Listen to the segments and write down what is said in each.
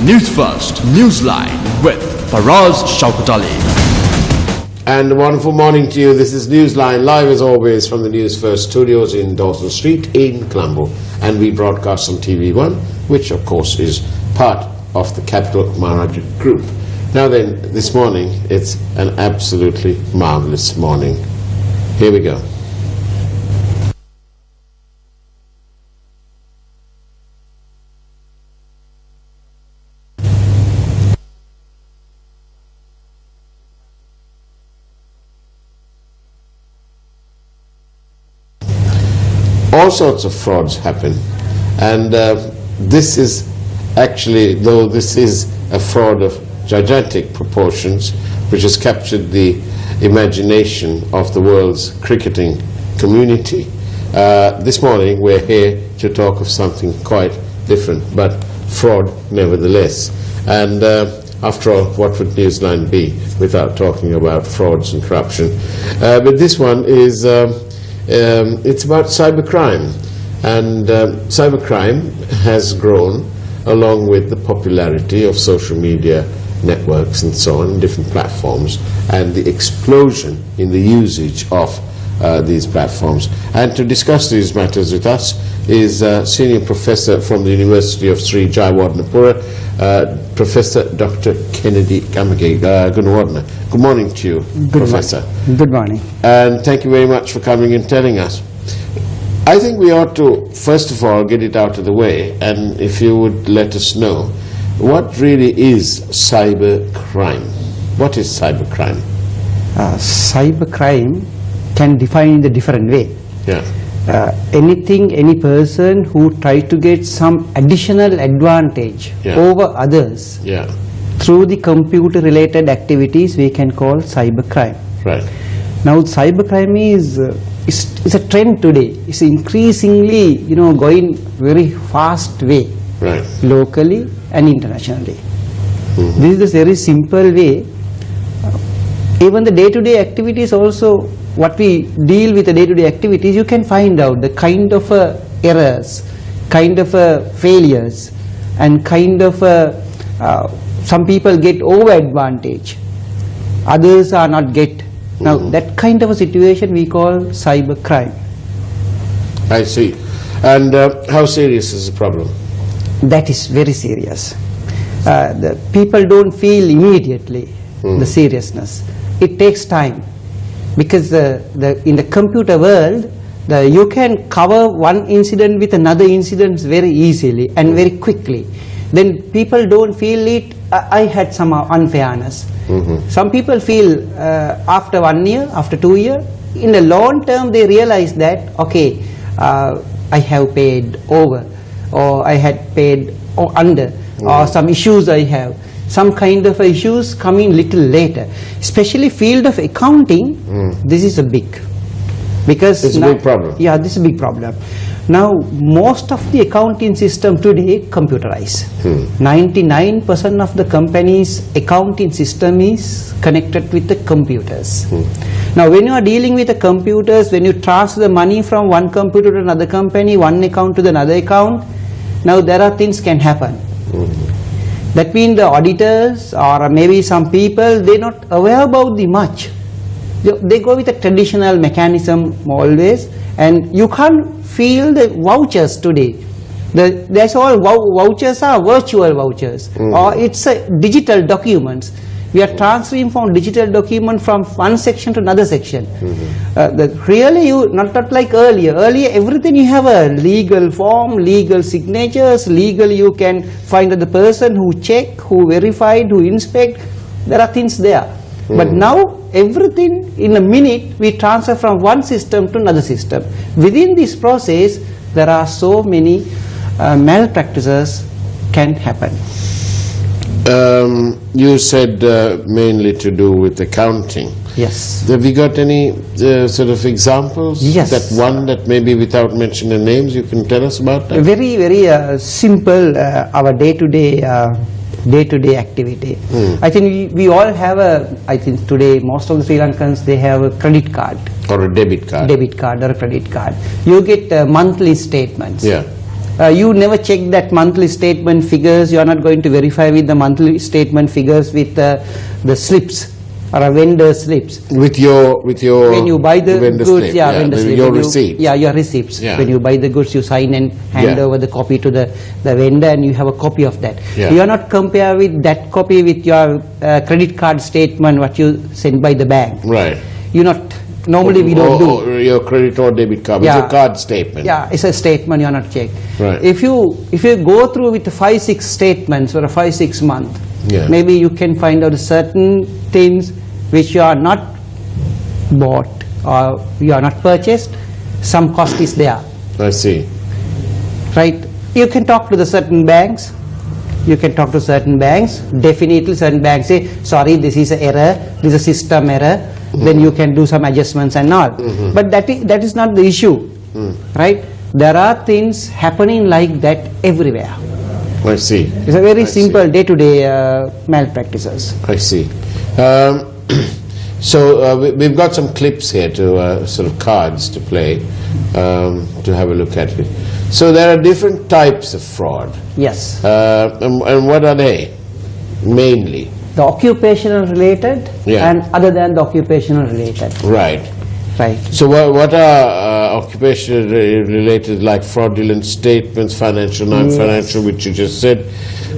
News First, Newsline with Faraz Shaukat Ali. And a wonderful morning to you. This is Newsline, live as always from the News First studios in Dawson Street in Colombo. And we broadcast on TV1, which of course is part of the Capital Maharaja Group. Now then, this morning, it's an absolutely marvelous morning. Here we go. All sorts of frauds happen, and this is actually, though this is a fraud of gigantic proportions, which has captured the imagination of the world's cricketing community, this morning we're here to talk of something quite different, but fraud nevertheless. And after all, what would Newsline be without talking about frauds and corruption? But this one is it's about cybercrime, and cybercrime has grown along with the popularity of social media networks and so on, different platforms, and the explosion in the usage of these platforms. And to discuss these matters with us is Senior Professor from the University of Sri Jayawardenepura, Professor Dr. Kennedy Kamage. Good morning to you, Professor. Good morning. And thank you very much for coming and telling us. I think we ought to, first of all, get it out of the way, and if you would let us know, what really is cybercrime? What is cybercrime? Cybercrime can define in a different way. Yeah. Any person who tries to get some additional advantage over others through the computer related activities, we can call cybercrime. Right. Now cybercrime is a trend today. It's increasingly going very fast way, right, locally and internationally. This is a very simple way. Even the day-to-day activities also, what we deal with the day-to-day activities, you can find out the kind of errors, kind of failures, and kind of some people get over advantage, others are not get. Now that kind of a situation we call cybercrime. I see. And how serious is the problem? That is very serious. The people don't feel immediately the seriousness. It takes time, because in the computer world, you can cover one incident with another incident very easily and very quickly. Then people don't feel it. I had some unfairness. Some people feel after 1 year, after 2 years, in the long term they realize that, okay, I have paid over, or I had paid under, or some issues I have. Some kind of issues coming little later. Especially field of accounting, this is a big, because it's now, a big problem. Yeah, this is a big problem. Now most of the accounting system today computerized. 99% of the company's accounting system is connected with the computers. Now when you are dealing with the computers, when you transfer the money from one computer to another company, one account to the another account, now there are things can happen. That means the auditors or maybe some people, they're not aware about the much. They go with a traditional mechanism always, and you can't feel the vouchers today. That's all vouchers are virtual vouchers, or it's a digital documents. We are transferring from digital document from one section to another section. Really, not like earlier. Earlier, everything you have a legal form, legal signatures, legal you can find the person who check, who verified, who inspect. There are things there. But now, everything in a minute, we transfer from one system to another system. Within this process, there are so many malpractices can happen. You said mainly to do with accounting. Yes. Have you got any sort of examples? Yes. That one that maybe without mentioning names you can tell us about that? Very, very simple, our day-to-day activity. I think we all have I think today most of the Sri Lankans, they have a credit card. Or a debit card. Debit card or a credit card. You get monthly statements. Yeah. You never check that monthly statement figures. You are not going to verify with the monthly statement figures with the slips or a vendor slips. With your when you buy the vendor goods, slip, vendor slip. your receipt. Your receipts. Yeah. When you buy the goods, you sign and hand over the copy to the vendor, and you have a copy of that. Yeah. You are not compare with that copy with your credit card statement what you send by the bank. Right. You not. Normally we don't do. Or your credit or debit card. It's a card statement. Yeah, it's a statement. You are not checked. Right. If you go through with 5-6 statements or a 5-6 month, maybe you can find out certain things which you are not bought or you are not purchased. Some cost is there. I see. Right. You can talk to the certain banks. Definitely certain banks say, sorry, this is an error. This is a system error. Then you can do some adjustments and all. But that is not the issue, right? There are things happening like that everywhere. I see. It's a very simple day-to-day malpractices. I see. So we've got some clips here to sort of cards to play, to have a look at it. So there are different types of fraud. Yes. And what are they mainly? The occupational related and other than the occupational related. Right. Right. So what are occupational related, like fraudulent statements, financial, non-financial, which you just said?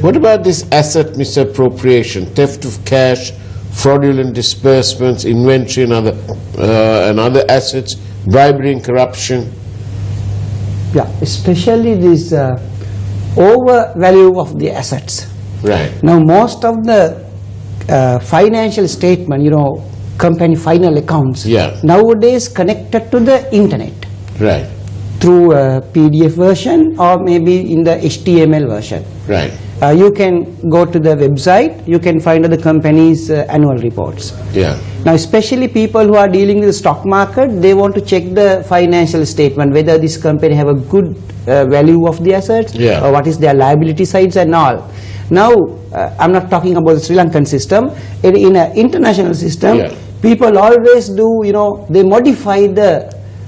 What about this asset misappropriation, theft of cash, fraudulent disbursements, inventory and other assets, bribery and corruption? Yeah, especially this overvalue of the assets. Right. Now most of the financial statement, company final accounts, nowadays connected to the internet. Right. Through a PDF version or maybe in the HTML version. Right. You can go to the website, you can find the company's annual reports. Yeah. Now especially people who are dealing with the stock market, they want to check the financial statement, whether this company have a good value of the assets or what is their liability sides and all. Now I'm not talking about the Sri Lankan system. In an international system, people always do, they modify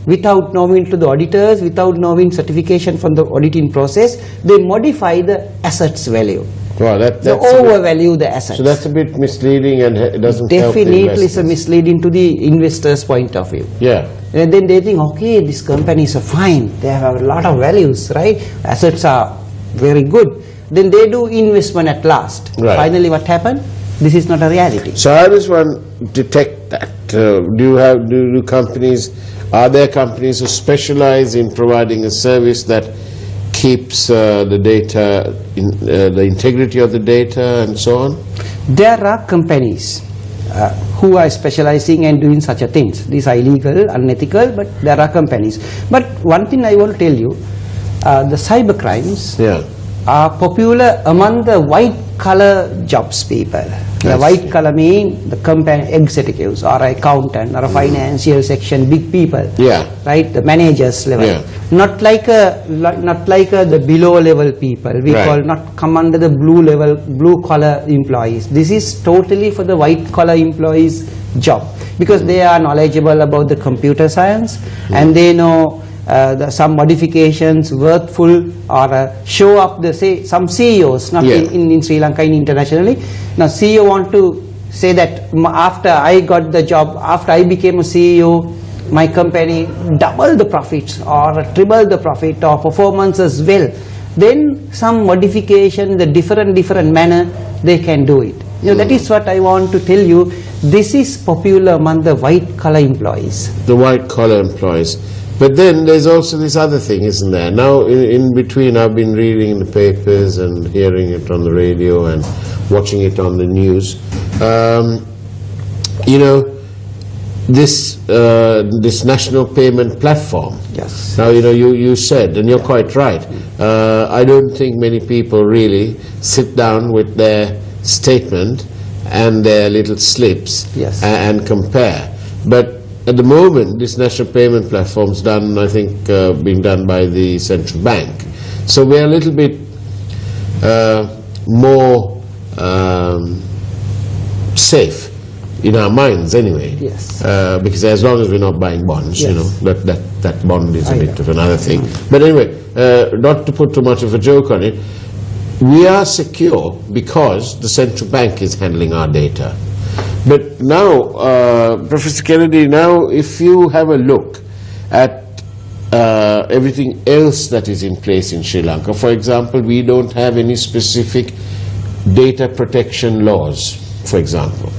without knowing to the auditors, without knowing certification from the auditing process, they modify the assets value. Wow, that's overvalue the assets. So that's a bit misleading and it doesn't help the Definitely it's a misleading to the investor's point of view. Yeah. And then they think, okay, this company is fine, they have a lot of values, right? Assets are very good. Then they do investment at last. Right. Finally what happened? This is not a reality. So how does one detect that? Are there companies who specialize in providing a service that keeps the data, the integrity of the data and so on? There are companies who are specializing and doing such a things. These are illegal, unethical, but there are companies. But one thing I want to tell you, the cyber crimes are popular among the white collar jobs people. The white collar mean the company executives or accountant or a financial section, big people. Right, the managers level. Not like the below level people. We call not come under the blue collar employees. This is totally for the white collar employees job, because they are knowledgeable about the computer science and they know some modifications worthful or show up the some CEOs, not in Sri Lanka, internationally. Now CEO want to say that after I got the job, after I became a CEO, my company doubled the profits or tripled the profit or performance as well. Then some modification, the different manner they can do it. That is what I want to tell you. This is popular among the white collar employees. The white collar employees. But then there's also this other thing, isn't there? Now, in between, I've been reading in the papers and hearing it on the radio and watching it on the news. This national payment platform. Yes. Now, you said, and you're quite right, I don't think many people really sit down with their statement and their little slips and compare. But at the moment, this national payment platform is done, I think, being done by the central bank. So we're a little bit more safe in our minds, anyway. Yes. Because as long as we're not buying bonds, that bond is a bit of another thing. But anyway. not to put too much of a joke on it, we are secure because the central bank is handling our data. But now, Professor Kennedy, now if you have a look at everything else that is in place in Sri Lanka, for example, we don't have any specific data protection laws, for example.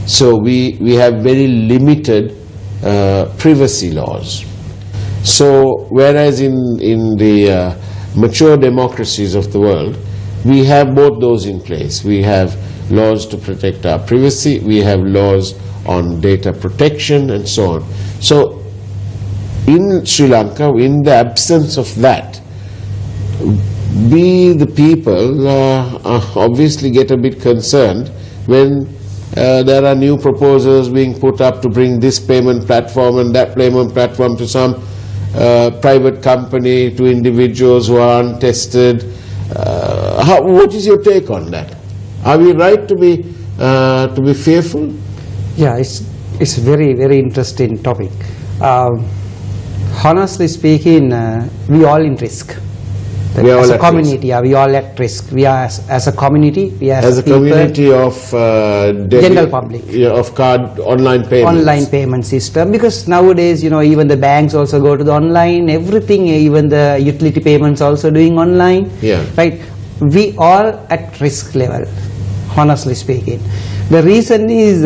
So we have very limited privacy laws. So whereas in the mature democracies of the world, we have both those in place. We have laws to protect our privacy, we have laws on data protection and so on. So in Sri Lanka, in the absence of that, we the people obviously get a bit concerned when there are new proposals being put up to bring this payment platform and that payment platform to some private company, to individuals who are untested. What is your take on that? Are we right to be fearful? Yeah, it's very, very interesting topic. Honestly speaking, we all in risk. As a community, we all at risk. We are as a community, we as a people, community of general public, of card online payment system. Because nowadays, even the banks also go to the online. Everything, even the utility payments also doing online. Yeah. Right. We all at risk level. Honestly speaking, the reason is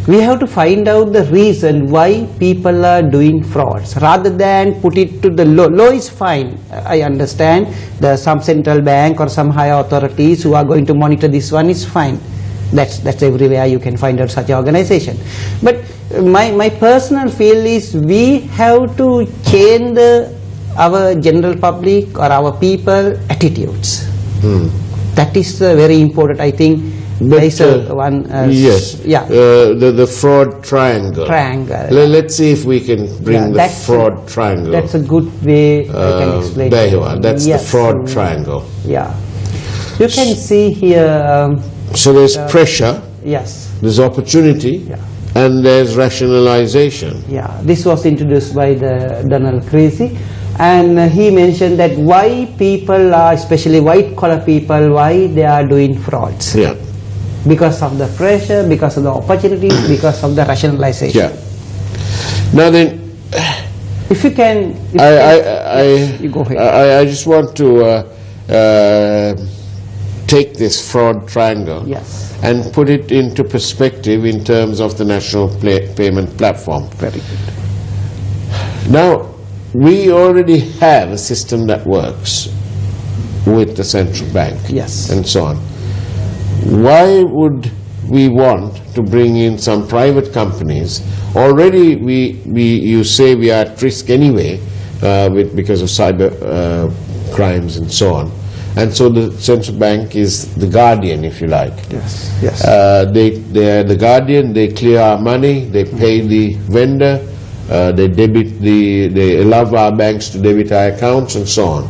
we have to find out the reason why people are doing frauds rather than put it to the law. Law is fine, I understand. There are some central bank or some higher authorities who are going to monitor this one is fine. That's everywhere you can find out such an organization. But my personal feel is we have to change our general public or our people attitudes. That is very important, I think. But, yes. Yeah. The fraud triangle. Let's see if we can bring the fraud triangle. That's a good way I can explain. There you are. That's the fraud triangle. Yeah. You can see here. So there's pressure. Yes. There's opportunity. Yeah. And there's rationalization. Yeah. This was introduced by the Donald Creasy. And he mentioned that why people are, especially white collar people, why they are doing frauds. Yeah. Because of the pressure, because of the opportunities, because of the rationalization. Yeah. Now then, if you can, you go ahead. I just want to take this fraud triangle and put it into perspective in terms of the national payment platform. Very good. Now, we already have a system that works with the central bank and so on. Why would we want to bring in some private companies? Already you say we are at risk anyway because of cyber crimes and so on. And so the central bank is the guardian, if you like. Yes. They are the guardian, they clear our money, they pay the vendor, they allow our banks to debit our accounts and so on.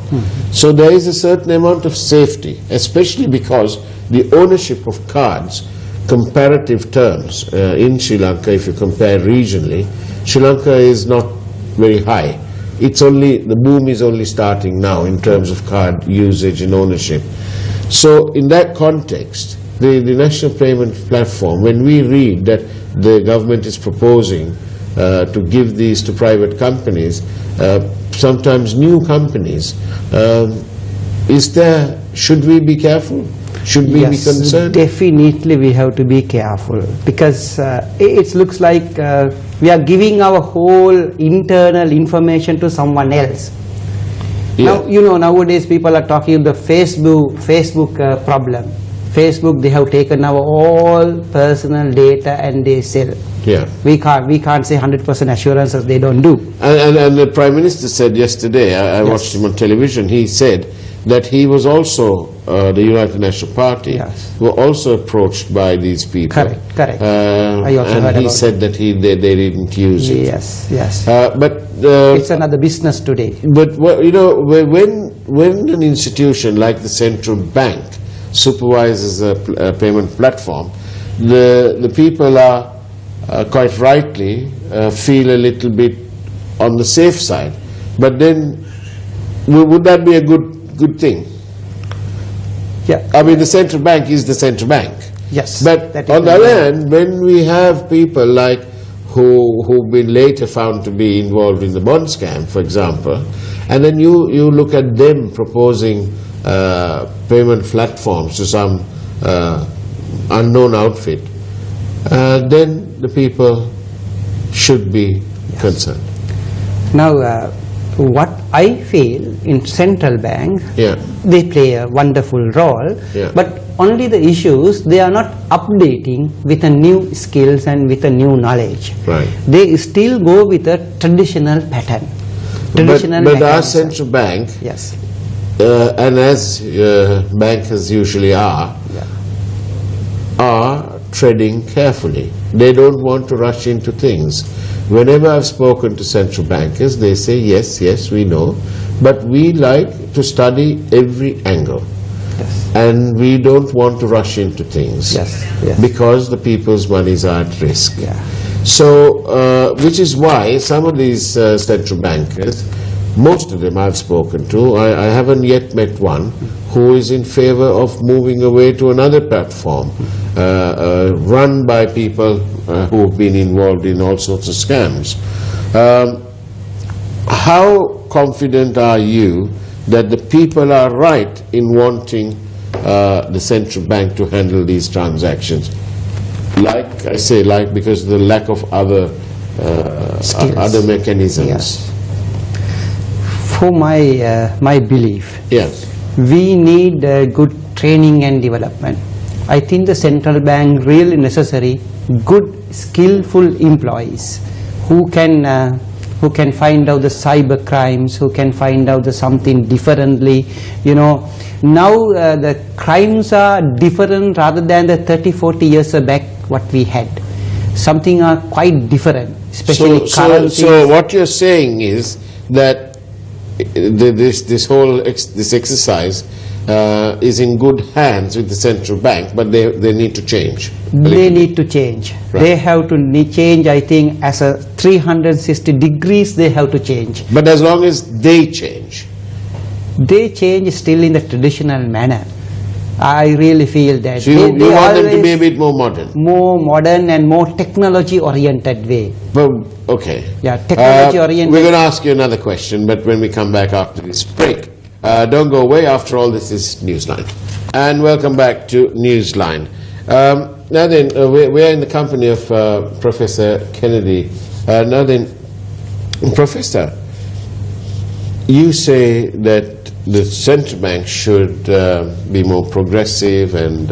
So there is a certain amount of safety, especially because the ownership of cards, comparative terms, in Sri Lanka, if you compare regionally, Sri Lanka is not very high. The boom is only starting now in terms of card usage and ownership. So in that context, the national payment platform, when we read that the government is proposing to give these to private companies, sometimes new companies, should we be careful? Should we be concerned? Definitely we have to be careful, because it looks like we are giving our whole internal information to someone else. Now, nowadays people are talking about the Facebook problem. Facebook, they have taken our all personal data and they sell. Yeah. We can't say 100% assurances they don't do. And the Prime Minister said yesterday, I watched him on television, he said that he was also, the United National Party, were also approached by these people. Correct. I also heard he said that they didn't use it. Yes. But it's another business today. But when an institution like the central bank supervises a payment platform, the people are quite rightly feel a little bit on the safe side. But then Would that be a good thing? Yeah. I mean, the central bank is the central bank. Yes. But on the other hand, when we have people like who've been later found to be involved in the bond scam, for example, and then you look at them proposing payment platforms to some unknown outfit, then the people should be concerned. Now, what I feel in central bank, they play a wonderful role, but only the issues, they are not updating with a new skills and with a new knowledge. Right. They still go with a traditional pattern. But our central bank, yes, and as bankers usually are treading carefully. They don't want to rush into things. Whenever I've spoken to central bankers, they say, yes, we know, but we like to study every angle. Yes. And we don't want to rush into things. Yes. Because the people's monies are at risk. Yeah. So, which is why some of these central bankers, most of them I've spoken to, I haven't yet met one who is in favor of moving away to another platform run by people who've been involved in all sorts of scams. How confident are you that the people are right in wanting the central bank to handle these transactions? Like I say, because of the lack of other mechanisms. Yes. For my belief, yes, we need good training and development. I think the central bank really necessary good skillful employees who can find out the cyber crimes, who can find out the something differently. Now the crimes are different rather than the 30-40 years back what we had. Something are quite different, especially currency. So what you're saying is that this exercise is in good hands with the central bank, but they need to change. They need to change. Right. They have to change, I think, as a 360 degrees they have to change. But as long as they change still in the traditional manner. I really feel that. So you want them to be a bit more modern? More modern and more technology-oriented way. Well, okay. Yeah, technology-oriented. We're going to ask you another question, but when we come back after this break. Don't go away. After all, this is Newsline. And welcome back to Newsline. Now then, we're in the company of Professor Kennedy. Now then, Professor, you say that the central bank should be more progressive and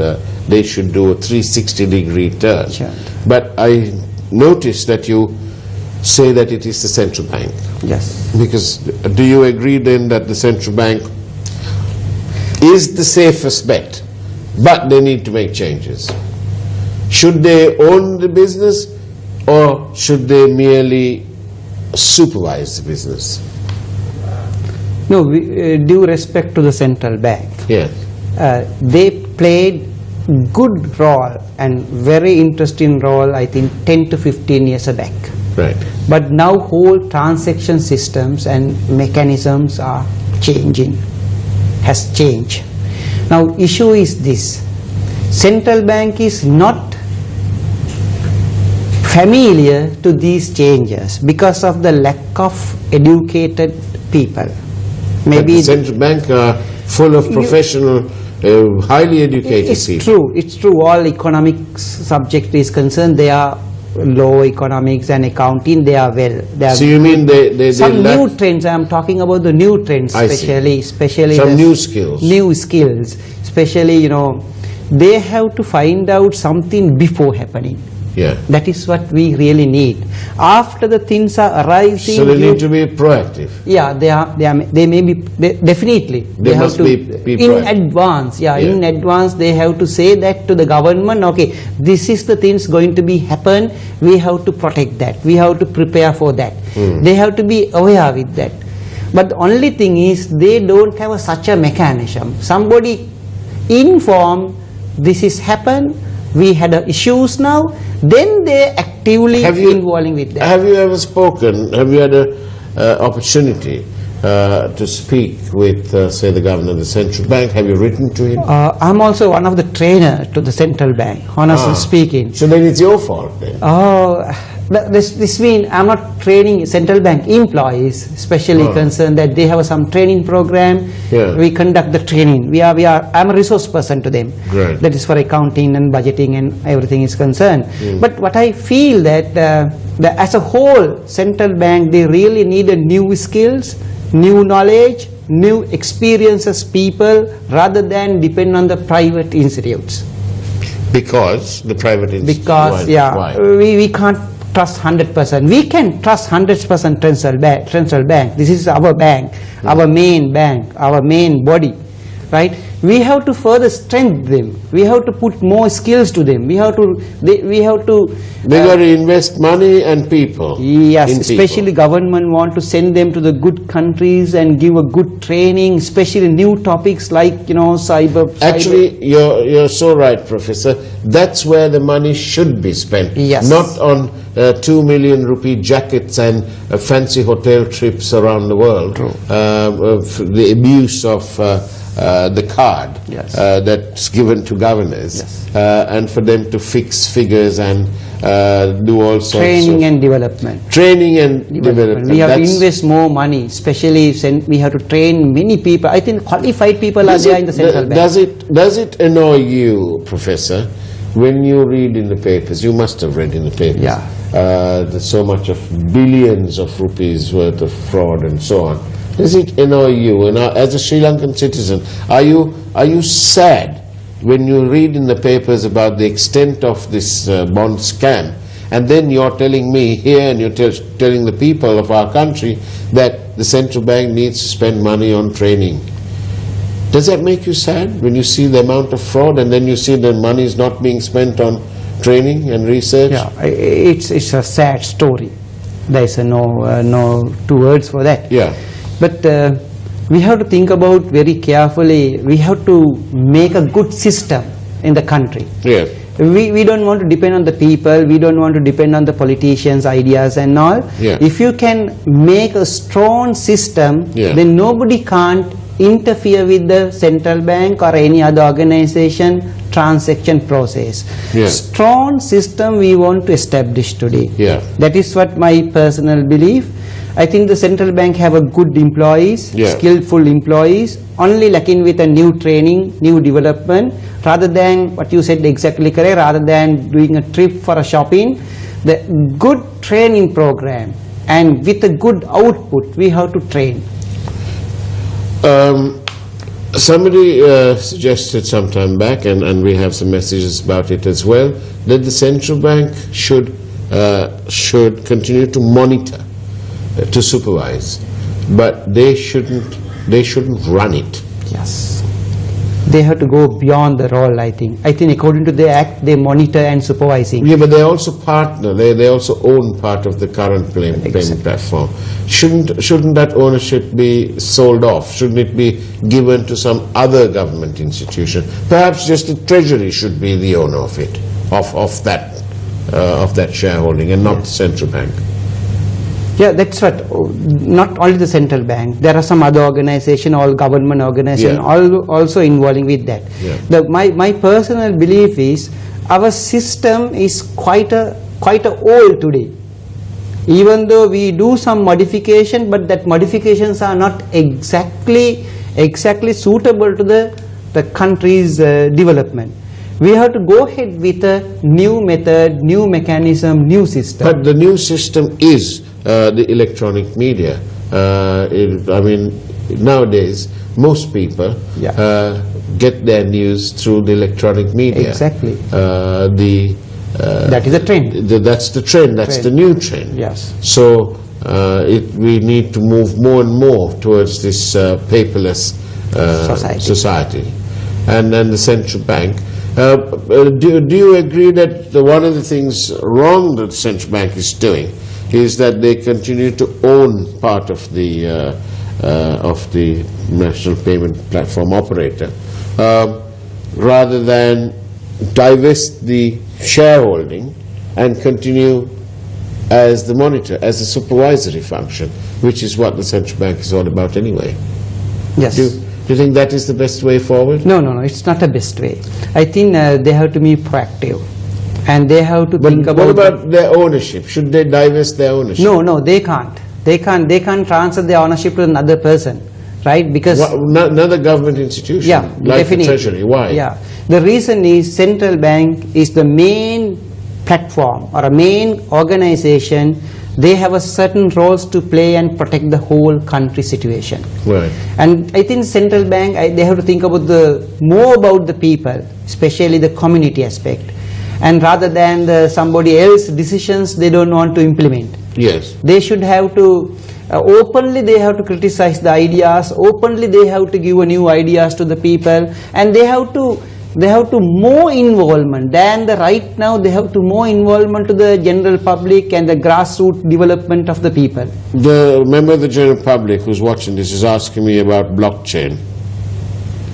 they should do a 360-degree turn. Sure. But I noticed that you say that it is the central bank. Yes. Because do you agree then that the central bank is the safest bet, but they need to make changes? Should they own the business or should they merely supervise the business? No, due respect to the central bank. Yes. They played good role and very interesting role, I think, 10 to 15 years back. Right. But now whole transaction systems and mechanisms are changing, has changed. Now issue is this, central bank is not familiar to these changes because of the lack of educated people. Maybe the central bank are full of professional, highly educated people. It's true. All economics subject is concerned, they are law, economics and accounting, they are well. So you mean they some new trends, I am talking about the new trends, especially some new skills. New skills, especially, they have to find out something before happening. Yeah. That is what we really need. After the things are arising, so they need to be proactive. Yeah, they may be definitely. They have must to be in advance. Yeah, in advance they have to say that to the government. Okay, this is the things going to be happen. We have to protect that. We have to prepare for that. They have to be aware with that. But the only thing is they don't have such a mechanism. Somebody inform this is happened. We had issues now, then they actively involving with that. Have you ever spoken, have you had an opportunity to speak with, say, the governor of the central bank? Have you written to him? I'm also one of the trainer to the central bank, honestly speaking. So then it's your fault then? This means I'm not training central bank employees, especially concerned that they have some training program. Yeah. We conduct the training. I'm a resource person to them. Great. That is for accounting and budgeting and everything is concerned. But what I feel that as a whole, central bank, they really need a new skills, new knowledge, new experiences people, rather than depend on the private institutes. Because the private institutes? Because, Why? we can't trust 100%. We can trust 100% central bank. This is our bank, our main bank, our main body, right? We have to further strengthen them. We have to put more skills to them. We have to. They got to invest money and people. Yes, especially government want to send them to the good countries and give a good training, especially new topics like cyber. Actually, you're so right, Professor. That's where the money should be spent. Yes. Not on 2 million rupee jackets and fancy hotel trips around the world. True. The abuse of the card that's given to governors, and for them to fix figures and do all sorts training of and development. Training and development. We have to invest more money, especially we have to train many people. I think qualified people are there in the central bank. Does it annoy you, Professor, when you read in the papers? You must have read in the papers. There's so much of billions of rupees worth of fraud and so on. Does it annoy you? And as a Sri Lankan citizen, are you sad when you read in the papers about the extent of this bond scam, and then you're telling me here and you're telling the people of our country that the central bank needs to spend money on training? Does that make you sad when you see the amount of fraud and then you see the money is not being spent on training and research? Yeah, it's a sad story. There is no two words for that. Yeah. But we have to think about very carefully. We have to make a good system in the country. Yeah. We don't want to depend on the people. We don't want to depend on the politicians' ideas and all. Yeah. If you can make a strong system, then nobody can't interfere with the central bank or any other organization transaction process. Strong system we want to establish today. That is what my personal belief. I think the central bank have a good employees, skillful employees, only lacking with a new training, new development, rather than what you said exactly correct, rather than doing a trip for a shopping. The good training program and with a good output we have to train. Somebody suggested some time back, and we have some messages about it as well, that the central bank should continue to monitor, to supervise, but they shouldn't run it. Yes, they have to go beyond the role. I think according to the act, they monitor and supervising. Yeah, but they also partner. They also own part of the current payment platform. Shouldn't that ownership be sold off? Shouldn't it be given to some other government institution? Perhaps just the Treasury should be the owner of it, of that shareholding, and not the central bank. Yeah, that's what. Not only the central bank. There are some other organization, all government organization, also involving with that. My personal belief is our system is quite a old today. Even though we do some modification, but that modifications are not exactly suitable to the country's development. We have to go ahead with a new method, new mechanism, new system. But the new system is the electronic media. I mean, nowadays, most people get their news through the electronic media. Exactly. That is the trend. That's the trend. That's the new trend. Yes. So we need to move more and more towards this paperless society. And then the central bank. Do you agree that one of the things wrong that the central bank is doing is that they continue to own part of the national payment platform operator, rather than divest the shareholding and continue as the monitor, as a supervisory function, which is what the central bank is all about anyway. Yes. Do you think that is the best way forward? No, it's not the best way. I think they have to be proactive, and they have to think about. What about their ownership? Should they divest their ownership? No, they can't. They can't transfer their ownership to another person, right? Because another government institution, yeah, like definitely. the Treasury. Why? Yeah, the reason is central bank is the main platform or a main organization. They have a certain roles to play and protect the whole country situation. Right. And I think central bank, they have to think about more about the people, especially the community aspect, and rather than somebody else's decisions they don't want to implement. Yes. They should have to openly they have to criticize the ideas, openly they have to give new ideas to the people, and they have to more involvement than right now. They have to more involvement to the general public and the grassroots development of the people. The member of the general public who's watching this is asking me about blockchain.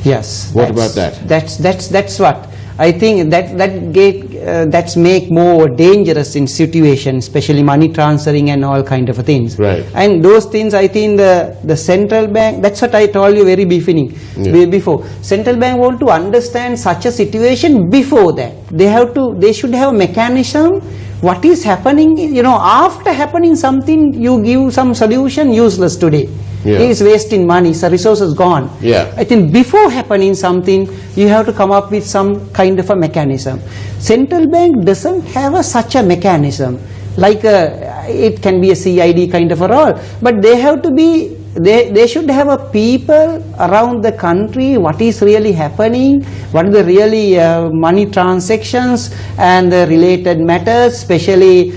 Yes. What about that? That's what I think that's make more dangerous in situation, especially money transferring and all kind of things. Right. And those things, I think the central bank. That's what I told you very beginning. Yeah. Before, central bank want to understand such a situation before that. They should have a mechanism. What is happening? After happening something, you give some solution. Useless today. Yeah. He is wasting money, so resources gone. Yeah. I think before happening something, you have to come up with some kind of a mechanism. Central bank doesn't have such a mechanism. Like it can be a CID kind of a role, but they have to be. They should have a people around the country. What is really happening? What are the really money transactions and the related matters, especially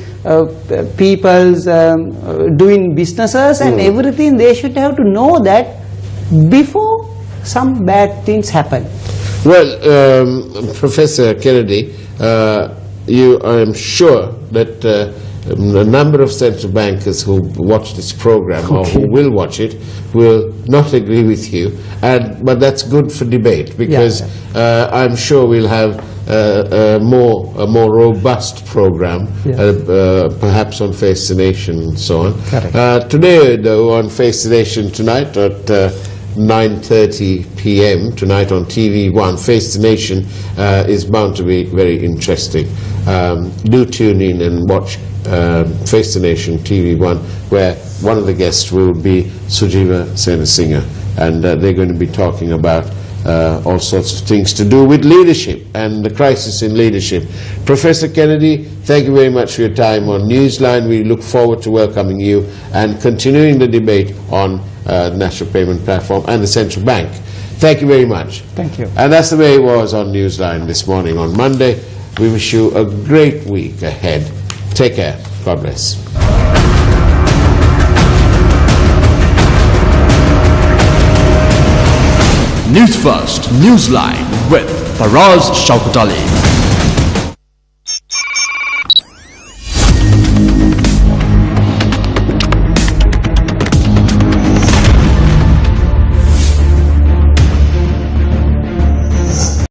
people's doing businesses and everything. They should have to know that before some bad things happen. Well, Professor Kennedy, I am sure that a number of central bankers who watch this program or who will watch it will not agree with you, but that's good for debate, because I'm sure we'll have a more robust program, perhaps on Face the Nation and so on. Today, though, on Face the Nation tonight at 9:30 p.m. tonight on TV1, Face the Nation is bound to be very interesting. Do tune in and watch Face the Nation TV1, where one of the guests will be Sujiva Senasinghe, and they're going to be talking about all sorts of things to do with leadership and the crisis in leadership. Professor Kennedy, thank you very much for your time on Newsline. We look forward to welcoming you and continuing the debate on the National Payment Platform and the Central Bank. Thank you very much. Thank you. And that's the way it was on Newsline this morning on Monday. We wish you a great week ahead. Take care. God bless. News First, Newsline with Faraz Shaukat Ali.